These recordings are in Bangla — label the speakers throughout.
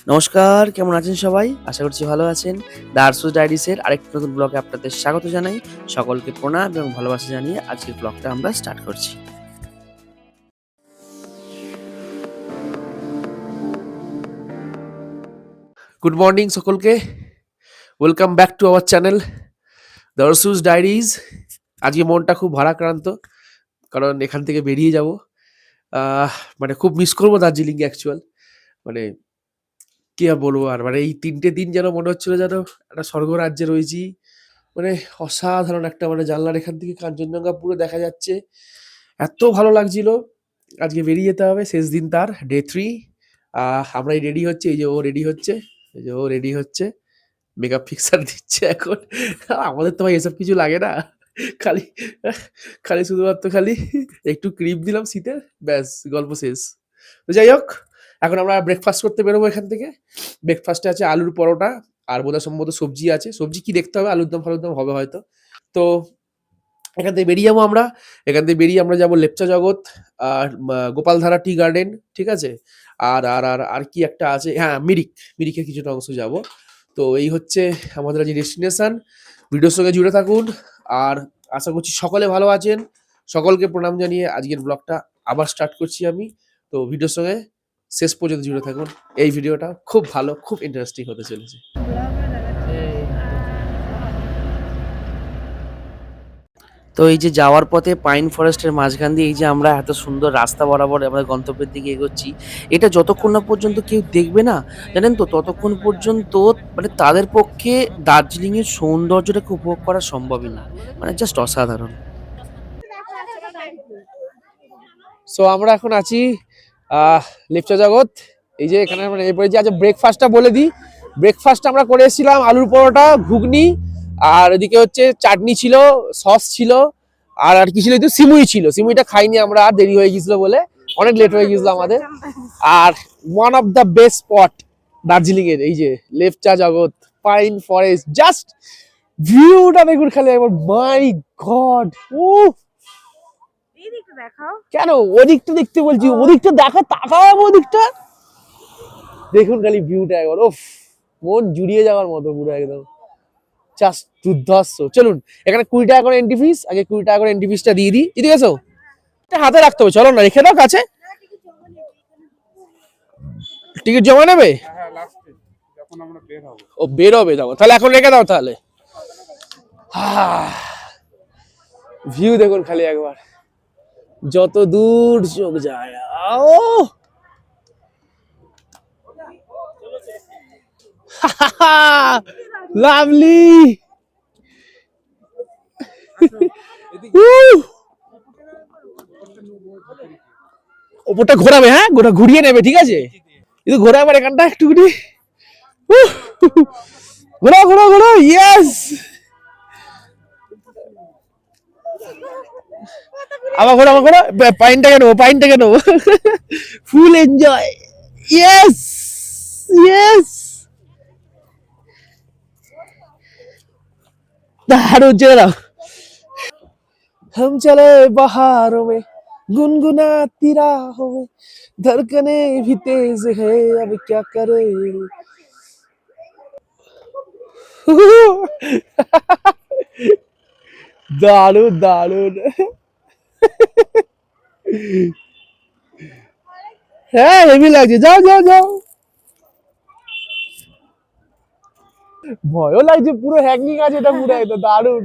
Speaker 1: নমস্কার, কেমন আছেন সবাই? আশা করছি ভালো আছেন। দ্য আরসুস ডায়েরিসের আরেকটি নতুন ব্লগে আপনাদের স্বাগত জানাই। সকলকে প্রণাম এবং ভালোবাসা জানিয়ে আজকের ব্লগটা আমরা স্টার্ট করছি। গুড মর্নিং সকলকে। Welcome back to our channel the আরসুস ডায়েরিজ। আজকে মনটা খুব ভারাক্রান্ত, কারণ এখান থেকে বেরিয়ে যাব। আহ মানে খুব মিস করবো দার্জিলিংকে অ্যাকচুয়াল। মানে কি আর বলবো আর, মানে এই ৩ টে দিন যেন মনে হচ্ছিল যেন একটা স্বর্গরাজ্যে রয়েছি। মানে অসাধারণ একটা, মানে জানলার এখান থেকে কাঞ্চনজঙ্ঘা পুরো দেখা যাচ্ছে। এত ভালো লাগছিল। আজকে বেরিয়ে যেতে হবে, শেষ দিন তার, ডে 3। আমরাই রেডি হচ্ছে, এই যে ও রেডি হচ্ছে, এই যে ও রেডি হচ্ছে, মেকআপ ফিক্সার দিচ্ছে এখন। আমাদের তো ভাই এসব কিছু লাগে না, খালি খালি শুধুমাত্র খালি একটু ক্রিম দিলাম শীতের, ব্যাস গল্প শেষ। তো যাই হোক, এখন আমরা ব্রেকফাস্ট করতে বেরোবো এখান থেকে। ব্রেকফাস্টে আছে আলুর পরোটা, আর বোধহয় সম্ভবত সবজি আছে। সবজি কি দেখতে হবে, আলুর দম ফালুর দম হবে হয়তো। তো এখান থেকে বেরিয়ে যাবো আমরা। এখান থেকে বেরিয়ে আমরা যাবো লেপচা জগৎ, আর গোপালধারা টি গার্ডেন, ঠিক আছে। আর কি একটা আছে, হ্যাঁ মিরিক, মিরিকের কিছুটা অংশ যাব। তো এই হচ্ছে আমাদের আজ ডেস্টিনেশন। ভিডিওর সঙ্গে জুড়ে থাকুন, আর আশা করছি সকলে ভালো আছেন। সকলকে প্রণাম জানিয়ে আজকের ব্লগটা আবার স্টার্ট করছি আমি। তো ভিডিওর সঙ্গে শেষ পর্যন্ত জুড়ে থাকুন। এই ভিডিওটা খুব ভালো, খুব ইন্টারেস্টিং হতে চলেছে। তো এই যে যাওয়ার পথে পাইন ফরেস্টের মাঝখান দিয়ে এই যে আমরা এত সুন্দর রাস্তা বরাবর আমরা গন্তব্যের দিকে এগোচ্ছি, এটা যতক্ষণ না পর্যন্ত কেউ দেখবে না, জানেন তো, ততক্ষণ পর্যন্ত মানে তাদের পক্ষে দার্জিলিংয়ের সৌন্দর্যটাকে উপভোগ করা সম্ভবই না। মানে জাস্ট অসাধারণ। সো আমরা এখন আছি লেপচা জগৎ। এই যে এখানে মানে এরপরে যে আজ ব্রেকফাস্টটা বলে দিই। ব্রেকফাস্ট আমরা করে এসেছিলাম আলুর পরোটা, ঘুগনি, আর এদিকে হচ্ছে চাটনি ছিল, সস ছিল, আর আর কি ছিল, একটু সিমুই ছিল। সিমুইটা খাইনি আমরা, আর দেরি হয়ে গেছিল বলে, অনেক লেট হয়ে গেছিল আমাদের। আর one of the best spot Darjeeling এর এই যে লেপচা জগৎ, পাইন ফরেস্ট, জাস্ট ভিউটা দেখুন খালি একবার, মাই গড। ও কেন ওদিকটা দেখতে বলছি, ওদিকটা দেখা, তাকাও ওদিকটা দেখুন খালি ভিউটা একবার, ওফ, মন জুড়িয়ে যাওয়ার মতো পুরো একদম, জাস্ট দুর্ধর্ষ। চলুন, এখানে 20 টাকা করে এন্ট্রি ফিস, আগে 20 টাকা করে এন্ট্রি ফিসটা দিয়ে দিই। এদিকে এসো, হাতে রাখতে হবে, চলো না, রেখে দাও কাছে। টিকিট জমা নেবে? ও বের হবে, যাবো তাহলে, এখন রেখে দাও তাহলে। ভিউ দেখুন খালি একবার, যত দূর চোখ যায়। ও লাভলি। ওপরটা ঘোরাবে, হ্যাঁ গোটা ঘুরিয়ে নেবে, ঠিক আছে। কিন্তু ঘোরা আমার এখানটা একটুখানি, ঘোরা ঘোরা ঘোরা, ইয়েস। আবার ঘোরা, আবার ঘোরা, পাইনটাকে নেবো, পাইনটাকে নেবো, ফুল এনজয়, ইয়েস ইয়েস। দারুণ, চেয়ে দাও। हम चले बहारों में गुनगुनाती राहों में, धड़कने भी तेज है, अब क्या करे। দারুণ দারুণ। হ্যাঁ হেভি লাগছে, যাও যাও যাও। ভয়ও লাগছে, পুরো হ্যাঙ্গিং আছে এটা, পুরো একদম দারুণ।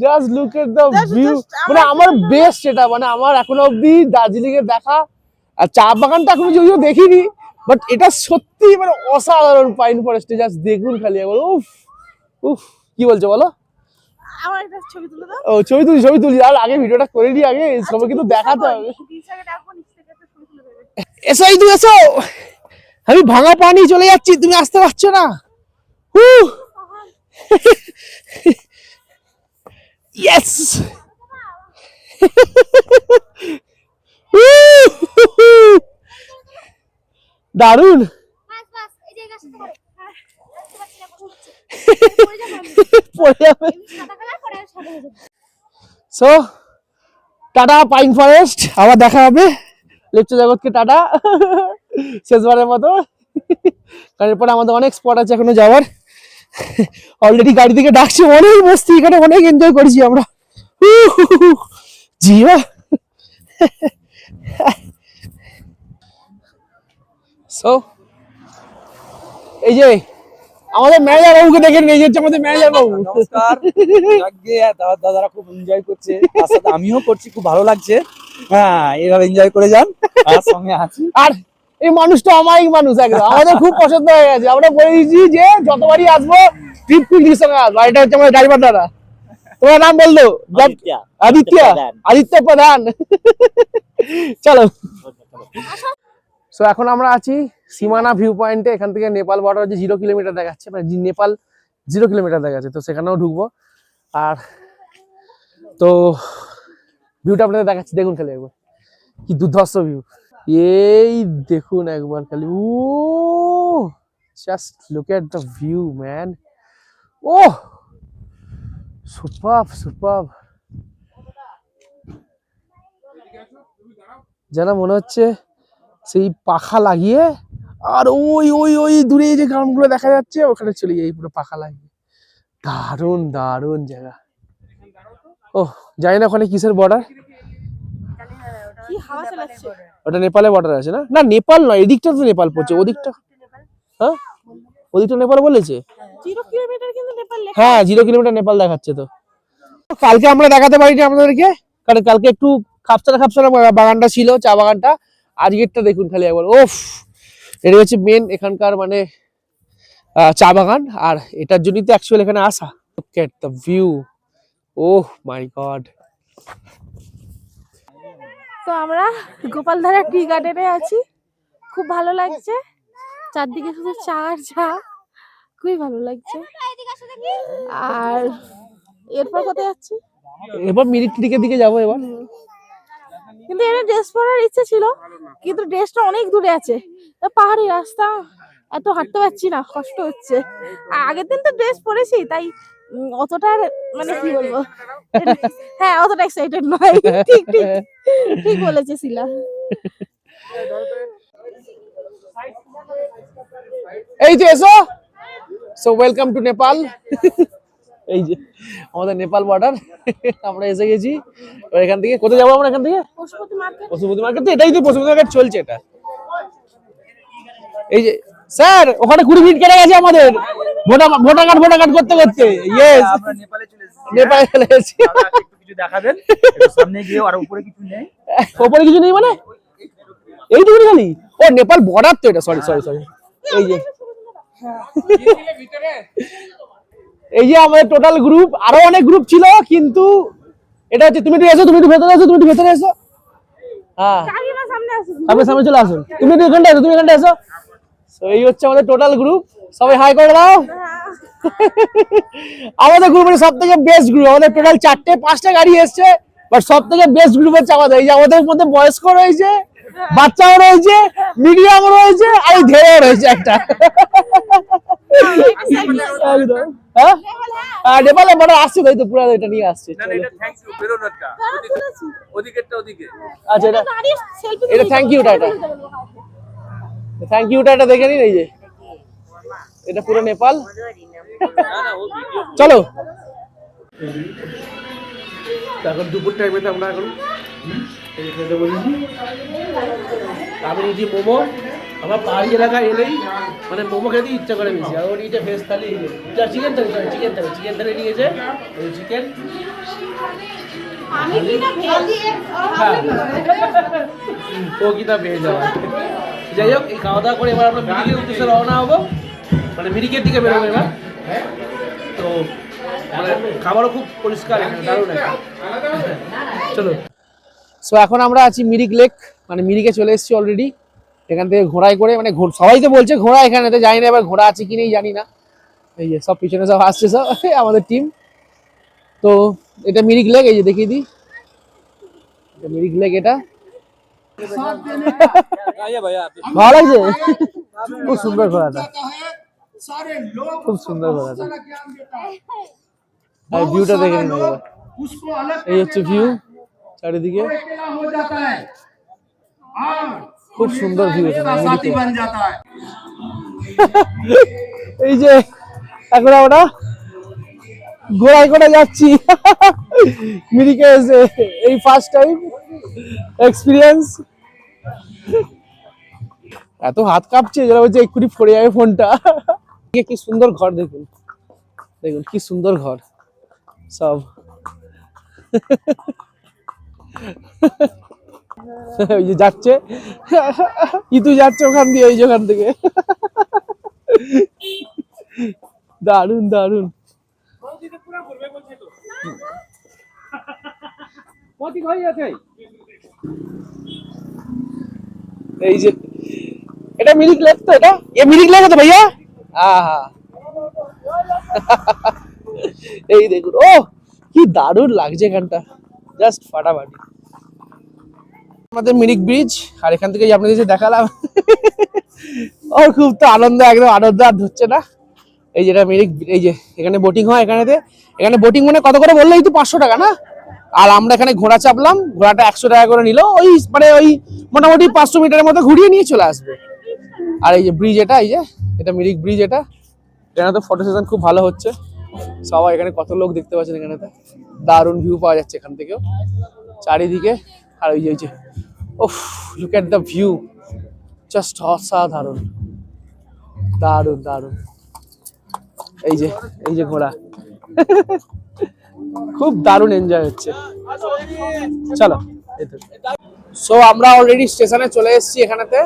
Speaker 1: Just look at the view. মানে আমার বেস্ট এটা, মানে আমার এখনো অব্দি দার্জিলিং এর দেখা, আর চা বাগানটা এখনো যদিও দেখিনি, বাট এটা সত্যি মানে অসাধারণ। পাইন ফরেস্টে জাস্ট দেখুন খালি একবার, উফ উফ। কি বলছো বলো? ও ছবি তুলি, ছবি তুলি, আর আগে ভিডিওটা করে নি, আগে সবাই কিন্তু দেখাতে হবে। এসো এই, তুমি এসো, আমি ভাঙা পানি চলে যাচ্ছি, তুমি আসতে পারছো না। ইয়েস। দারুন। সো টাটা পাইন ফরেস্ট, আবার দেখা হবে। লেপচা জগৎকে টাটা, শেষবারের মতো। কারণ এরপরে আমাদের অনেক স্পট আছে এখনো যাওয়ার। অলরেডি গাড়ি থেকে ডাকছে, অনেক মস্তি এখানে, অনেক এনজয় করেছি আমরা। জিও সো এই যে আমাদের ম্যানেজার বাবুকে দেখেন, এই হচ্ছে আমাদের ম্যানেজার বাবু।
Speaker 2: নমস্কার। যাকগে, দাদারা খুব এনজয় করছে, তার সাথে আমিও করছি, খুব ভালো লাগছে। হ্যাঁ, এভাবে এনজয় করে যান, আর সঙ্গে আছি।
Speaker 1: আর এই মানুষটা অমায়িক মানুষ একদম, আমাদের খুব পছন্দ হয়ে গেছে। আমরা বলে দিয়েছি যে যতবারই আসবো ট্রিপ পিকনিকের সঙ্গে আসবো। এটা হচ্ছে আমাদের ড্রাইভার দাদা। তোমার নাম বললো? আদিত্য প্রধান। চলো। সো এখন আমরা আছি সীমানা ভিউ পয়েন্টে। এখান থেকে নেপাল বর্ডার যে 0 কিলোমিটার দেখাচ্ছে, মানে নেপাল 0 কিলোমিটার দেখাচ্ছে, তো সেখানেও ঢুকবো। আর তো ভিউটা আপনাদের দেখাচ্ছি, দেখুন খালি একবার কি দুর্ধর্ষ ভিউ। এই দেখুন একবার খালি, ও just look at the view man. ও সুপারব সুপারব, যেন মনে হচ্ছে সেই পাখা লাগিয়ে, আর ওই ওই ওই দূরে যে গ্রামগুলো দেখা যাচ্ছে ওখানে চলে যাই পুরো পাখা লাগিয়ে। দারুণ দারুণ জায়গা। ও জানি না ওখানে কিসের বর্ডার, ওটা নেপালের বর্ডার আছে না? না নেপাল নয়, এদিকটা তো নেপাল পড়ছে, ওদিকটা হ্যাঁ ওদিকটা নেপাল বলেছে।
Speaker 3: 0 কিলোমিটার কিন্তু নেপাল লেখা।
Speaker 1: হ্যাঁ 0 কিলোমিটার নেপাল দেখাচ্ছে। তো কালকে আমরা দেখাতে পারিনি আপনাদেরকে, কারণ কালকে একটু খাপসারা খাপসারা বাগানটা ছিল, চা বাগানটা। আজকেরটা দেখুন খালি একবার, ওফ, এটা হচ্ছে মেন এখানকার মানে চা বাগান, আর এটার জন্যই তো অ্যাকচুয়ালি এখানে আসা। Look at the view, oh my god.
Speaker 3: তো আমরা গোপালধারা টি গার্ডেনে আছি, খুব ভালো লাগছে, চারদিকে শুধু চা আর চা, খুবই ভালো লাগছে। আর এরপর কোথায় যাচ্ছি?
Speaker 1: এবার মিরিক টিরিকের দিকে যাবো এবার।
Speaker 3: কিন্তু এর ড্রেস পরার ইচ্ছে ছিল, কিন্তু ড্রেসটা অনেক দূরে আছে, পাহাড়ি রাস্তা, এত হাঁটতে পারছি না, কষ্ট হচ্ছে। আর আগের দিন তো ড্রেস পরেছি, তাই অতটা মানে কি বলবো, হ্যাঁ অতটা এক্সাইটেড নয়। ঠিক ঠিক ঠিক বলেছে শিলা।
Speaker 1: এই যে এসো, সো ওয়েলকাম টু নেপাল। এই যে আমাদের নেপাল বর্ডার, আমরা এসে গেছি। এখান থেকে কোথায় যাবো আমরা? এখান থেকে
Speaker 3: পশুপতি মার্কেট।
Speaker 1: পশুপতি মার্কেট, তো এটাই তো পশুপতি মার্কেট চলছে এটা। এই যে স্যার ওখানে 20 মিনিট কেটে গেছে আমাদের ভোটার কার্ড করতে করতে। ইয়েস,
Speaker 2: আমরা নেপালে চলে এসেছি।
Speaker 1: নেপালে চলে এসেছি।
Speaker 2: একটু কিছু দেখাবেন সামনে গিয়ে, আর উপরে কিছু নেই।
Speaker 1: ওপরে কিছু নেই মানে এইটুকুনি খালি? ও নেপাল বর্ডার তো এটা, সরি সরি সরি। এই যে এই যে আমাদের টোটাল গ্রুপ, আরো অনেক গ্রুপ ছিল, কিন্তু এটা হচ্ছে, তুমি একটু এসো, তুমি একটু ভেতরে এসো, তুমি একটু ভেতরে এসো। হ্যাঁ সামনে সামনে চলে আসুন, তুমি একটু এখানটা এসো, তুমি এখানটা এসো। তো এই হচ্ছে আমাদের টোটাল গ্রুপ, সবাই হাই করে দাও। আমাদের গ্রুপের সব থেকে বেস্ট গ্রুপ, আমাদের টোটাল 4টে 5টা গাড়ি এসছে, বাট সব থেকে বেস্ট গ্রুপ হচ্ছে আমাদের। এই যে আমাদের মধ্যে বয়স্ক রয়েছে, বাচ্চাও রয়েছে, মিডিয়াম রয়েছে, আর ধেড়ে রয়েছে একটা। হ্যাঁ নেপালে বড় আসছে, তাই তো পুরো এটা নিয়ে আসছে। আচ্ছা এটা thank you Tata, thank you Tata দেখে নিন। এই যে এটা পুরো নেপাল। চলো এখন দুপুর টাইমে আমরা এখন খেতে বসেছি। আমি নিয়েছি মোমো। আমার পাহাড়ি এলাকায় এলেই মানে মোমো খেতে ইচ্ছা করে বেশি। আর ওর নিচে ভেজ থালি, চিকেন থালি, চিকেন থালি নিয়েছে, চিকেন। ও কিনা পেয়ে যাওয়া। যাই হোক, এই খাওয়া দাওয়া করে এবার আমরা মিরিকের উদ্দেশ্যে রওনা হবো, মানে মিরিকের দিকে বেরোবো এবার। তো মানে খাবারও খুব পরিষ্কার, দারুণ একটা। চলো। সো এখন আমরা আছি মিরিক লেক, মানে মিরিকে চলে এসেছি অলরেডি। এখান থেকে ঘোড়ায় করে, মানে সবাই তো বলছে ঘোড়া এখানে, তো জানি না এবার ঘোড়া আছে কি নেই জানি না। এই যে সব পিছনে সব আসছে সব আমাদের টিম। তো এটা মিরিক লেক, এই যে দেখিয়ে দিই, মিরিক লেক এটা। ভালো লাগছে, খুব সুন্দর ঘোড়াটা, খুব সুন্দর ঘোড়াটা। আর ভিউটা দেখে নিন, এই হচ্ছে ভিউ চারিদিকে। খুব সুন্দর ভিউ। এই যে এখন আমরা ঘোড়ায় করে যাচ্ছি মিরিকে এসে, এই ফার্স্ট টাইম এক্সপিরিয়েন্স। এত হাত কাঁপছে যেটা হচ্ছে এক্ষুনি পড়ে যাবে ফোনটা। কি সুন্দর ঘর দেখুন, দেখুন কি সুন্দর ঘর সব। ওই যে যাচ্ছে ইতু যাচ্ছে ওখান দিয়ে, ওই যে ওখান থেকে। দারুন দারুন। এই যে এটা মিরিক লেক তো, এটা মিরিক লেক তো ভাইয়া। এই দেখুন, ও কি দারুণ লাগছে এখানটা, জাস্ট ফাটাফাটি। আমাদের মিরিক ব্রিজ, আর এখান থেকে আপনাদের যে দেখালাম ওর খুব তো আনন্দ, একদম আনন্দ আর ধরছে না। এই যেটা মিরিক, এই যে এখানে বোটিং হয়, এখানে বোটিং মানে কত করে বললো, এই তো 500 টাকা না। আর আমরা এখানে ঘোড়া চাপলাম, ঘোড়াটা 100 টাকা করে নিল, ওই মানে ওই মোটামুটি 500 মিটারের মতো ঘুরিয়ে নিয়ে চলে আসবে। আর এই যে ব্রিজ এটা, এই যে এটা মিরিক ব্রিজ, এটা এখানে তো ফটো সেশন খুব ভালো হচ্ছে সবাই। এখানে কত লোক দেখতে পাচ্ছেন, এখানে তো দারুণ ভিউ পাওয়া যাচ্ছে এখান থেকেও চারিদিকে। আর ওই যে ওফ, look at the view, just অসাধারণ, দারুণ দারুণ। এই যে ঘোড়া, খুব দারুণ এনজয় হচ্ছে। চলো, সো আমরা অলরেডি স্টেশনে চলে এসেছি। এখানেতে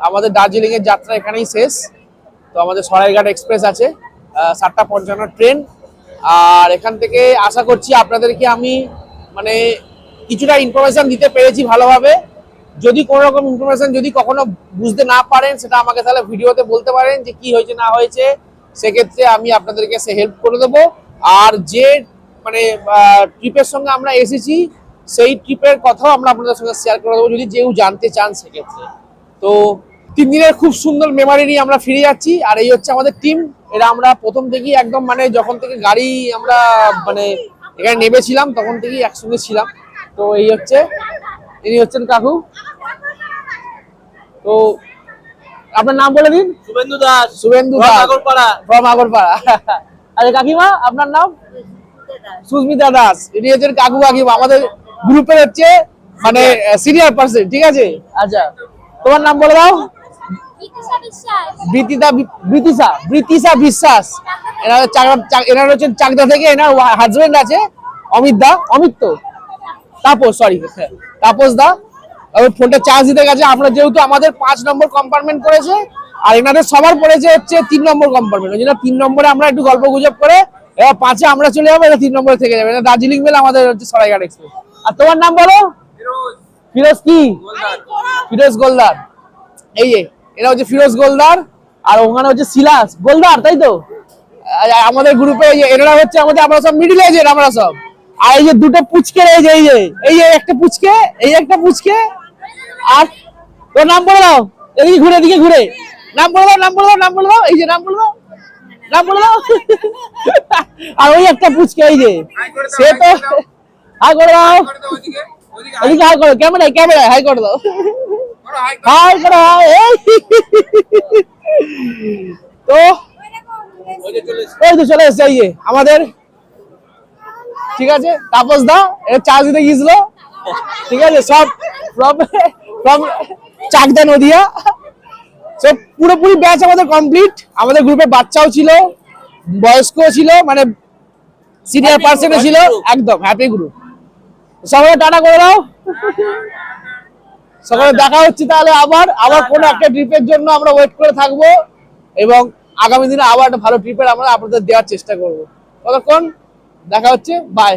Speaker 1: আমাদের দার্জিলিং এর যাত্রা এখানেই শেষ। তো আমাদের সরাইঘাট এক্সপ্রেস আছে, 7:55 ট্রেন। আর এখান থেকে আশা করছি আপনাদেরকে আমি মানে কিছুটা ইনফরমেশন দিতে পেরেছি ভালোভাবে। যদি কোনো রকম ইনফরমেশন যদি কখনো বুঝতে না পারেন, সেটা আমাকে তাহলে ভিডিওতে বলতে পারেন যে কি হয়েছে না হয়েছে, সেক্ষেত্রে আমি আপনাদেরকে সে হেল্প করে দেবো। আর যে মানে ট্রিপের সঙ্গে আমরা এসেছি, সেই ট্রিপের কথাও আমরা আপনাদের সঙ্গে শেয়ার করে দেবো যদি কেউ জানতে চান সেক্ষেত্রে। তো 3 দিনের খুব সুন্দর মেমারি নিয়ে আমরা ফিরে যাচ্ছি। আর এই হচ্ছে আমাদের টিম। এরা আমরা প্রথম থেকেই একদম মানে যখন থেকে গাড়ি আমরা মানে এখানে নেমেছিলাম তখন থেকেই একসঙ্গে ছিলাম। তো এই হচ্ছে, ইনি হচ্ছেন কাকু। তো আপনার নাম বলে দিন।
Speaker 2: শুভেন্দু দাস।
Speaker 1: শুভেন্দু দাস,
Speaker 2: আগরপাড়া।
Speaker 1: ফ্রম আগরপাড়া। আরে কাকিমা, আপনার নাম? সুস্মিতা দাস। ইনি হচ্ছেন কাকু কাকিমা, আমাদের গ্রুপের হচ্ছে মানে সিনিয়র পার্সন, ঠিক আছে। আচ্ছা, তোমার নাম বলে দাও। বৃতিশা বিশ্বাস। এনার হচ্ছেন চাকদা থেকে, এনার হাজবেন্ড আছে অমিত দা, তাপস দা। ফোনটা চার্জ দিতে গেছে। আমরা যেহেতু আমাদের 5 নম্বর কম্পার্টমেন্ট পড়েছে, আর এনাদের সবার পড়েছে হচ্ছে 3 নম্বর কম্পার্টমেন্ট। ওই জন্য 3 নম্বরে আমরা একটু গল্প গুজব করে এবার 5-এ আমরা চলে যাবো, এটা 3 নম্বরে থেকে যাবে। দার্জিলিং মেল আমাদের হচ্ছে সরাইঘাট এক্সপ্রেস। আর তোমার নাম বলো? ফিরোজ কি? ফিরোজ গোলদার। এই যে এরা হচ্ছে ফিরোজ গোলদার, আর ওখানে হচ্ছে সিলাস গোলদার, তাই তো। আমাদের গ্রুপে এনারা হচ্ছে আমাদের, আমরা সব মিডিল এজের আমরা সব। আর এই যে দুটো পুচকে, এই যে একটা পুচকে, এই একটা পুচকে। আর তোর নাম বলে দাও, এদিকে ঘুরে নাম বলে দাও, এই যে নাম বলে দাও। আর ওই একটা পুচকে, এই যে সে তো হাই করে দাও, এদিকে হাই করো, ক্যামেরায় হাই করে দাও, হাই করো। তো ওই তো চলে এসছে এই যে আমাদের, ঠিক আছে। তাপস দা এটা চার্জ দিতে গিয়েছিল, ঠিক আছে। সব ফ্রম চাকদা নদিয়া। সব পুরোপুরি ব্যাচ আমাদের কমপ্লিট। আমাদের গ্রুপে বাচ্চাও ছিল, বয়স্কও ছিল, মানে সিনিয়র পার্সনও ছিল, একদম হ্যাপি গ্রুপ। সবাই টাটা করে দাও। সকালে দেখা হচ্ছে তাহলে আবার কোনো একটা ট্রিপের জন্য আমরা ওয়েট করে থাকবো, এবং আগামী দিনে আবার একটা ভালো ট্রিপের আমরা আপনাদের দেওয়ার চেষ্টা করবো। ততক্ষণ দেখা হচ্ছে, বাই।